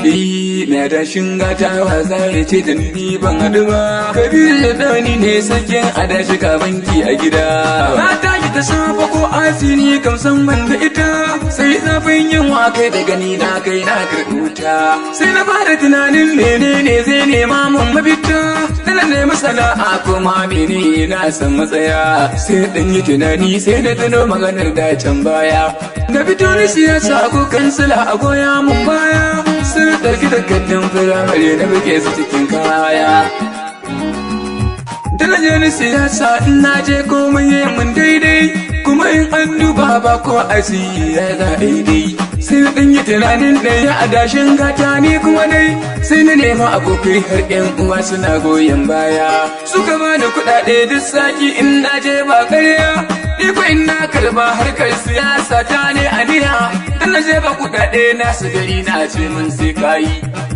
na da gata wasa ya ce da ni ban haɗu ba. Kabiru da ɗani ne sakin adashi ka banki a gida. Na tashi ta safa ko asini kam san ban da ita. Sai zafin yin kai da gani na kai na karɓuta. Sai na fara tunanin menene zai nema mun mafita. Na nemi sana'a kuma mene na san matsaya. Sai ɗan yi tunani sai na tuno maganar da can baya. Na fito ni siyasa ko kansila a goya mun baya. Sun ɗauki takardun firamare na buge su cikin kaya. Da na je ni siyasa in na je komai yi mun daidai. Kuma in an duba ba ko asiri ya ga daidai. Sai na ɗan yi tunanin ɗaya a dashin gata ni kuma dai. Sai na nema abokai har ƴan uwa suna goyon baya. Suka bani kuɗaɗe duk sati in na je ba ƙarya. Ni ko in na karba harkar siyasa ta ne aniya. Dan na je ba kuɗaɗe na su gari na ce mun sai kayi.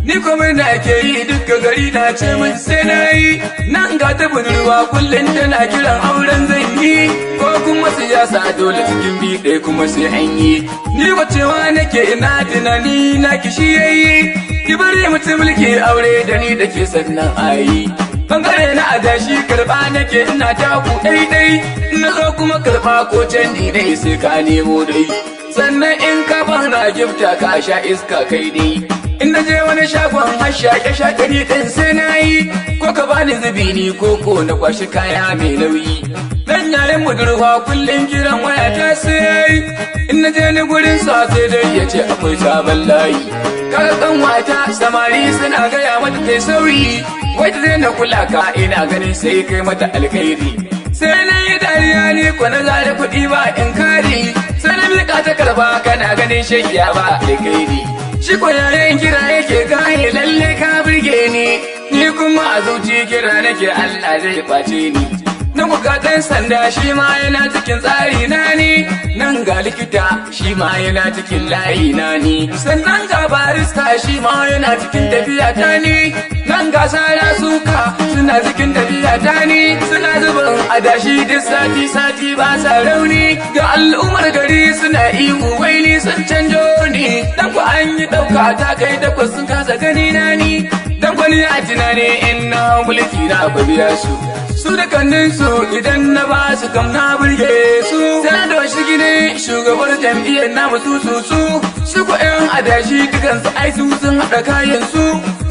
Ni kuma na ke yi duka gari na ce mun sai na yi. Nan ga ta budurwa kullum tana kiran auren zan yi. Ko kuma siyasa dole cikin bi ɗaya kuma sai an yi. Ni wacewa nake ina tunani na kishi yayi. Ki bari mutum mulki aure da ni da ke sannan ayi. Bangare na adashi karba nake ina taku ɗaiɗai. Na zo kuma karba ko canji dai sai ka nemo dai. Sannan in ka bana gifta ka sha iska kai dai. In na je wani shagon har shaƙe ni ɗin sai na yi. Ko ka bani zubi ni ko na kwashi kaya mai nauyi. Dan yayin budurwa kullum kiran waya ta sai. In na je ni gurin sa sai dai ya ce akwai sabon layi. Kaga kanwata samari suna gaya mata kai sauyi. Wai ta daina kula ka ina ganin sai kai mata alkhairi. Sai na yi dariya ne ko na zare kuɗi ba in kari. Sai na miƙa ta karba kana ganin shagiya ba alkhairi. Shi ko yayin kira yake gane lalle ka birge ni. Ni kuma a zuci kira nake Allah zai ɓace ni. Nan bukatan sanda shi ma yana cikin tsari na ni. Nan ga likita shi ma yana cikin layi na ni. Sannan ga barista shi ma yana cikin tafiya ta ni. Nan ga sara suka suna cikin tafiya ta ni. Suna zubin adashi duk sati ba sa rauni. Ga al'ummar gari suna ihu wai ni sun canjo ni. Dan ku an yi ɗauka ta kai takwas sun kasa gani na ni. Dan kwani a tunani in na mulki na biya su. Su da kanninsu idan na ba su kam na burge su. Sai da shi gine shugabar jam'iyyar namu su ko ƴan adashi dukansu ai su sun haɗa kayan su.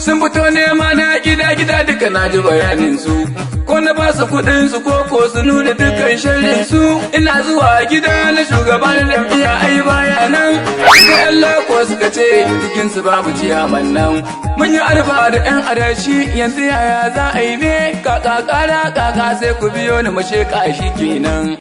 Sun fito nema na gida duka na ji bayanin su. Ko na ba su kuɗin su ko su nuna dukkan sharrin su. Ina zuwa gida na shugaban jam'iyya ai baya nan. Sai Allah ko suka ce cikin su babu ciyaman nan. Mun yi arba da ƴan adashi yanzu yaya za a yi ne kaka sai ku biyo ni mu sheka shi kenan.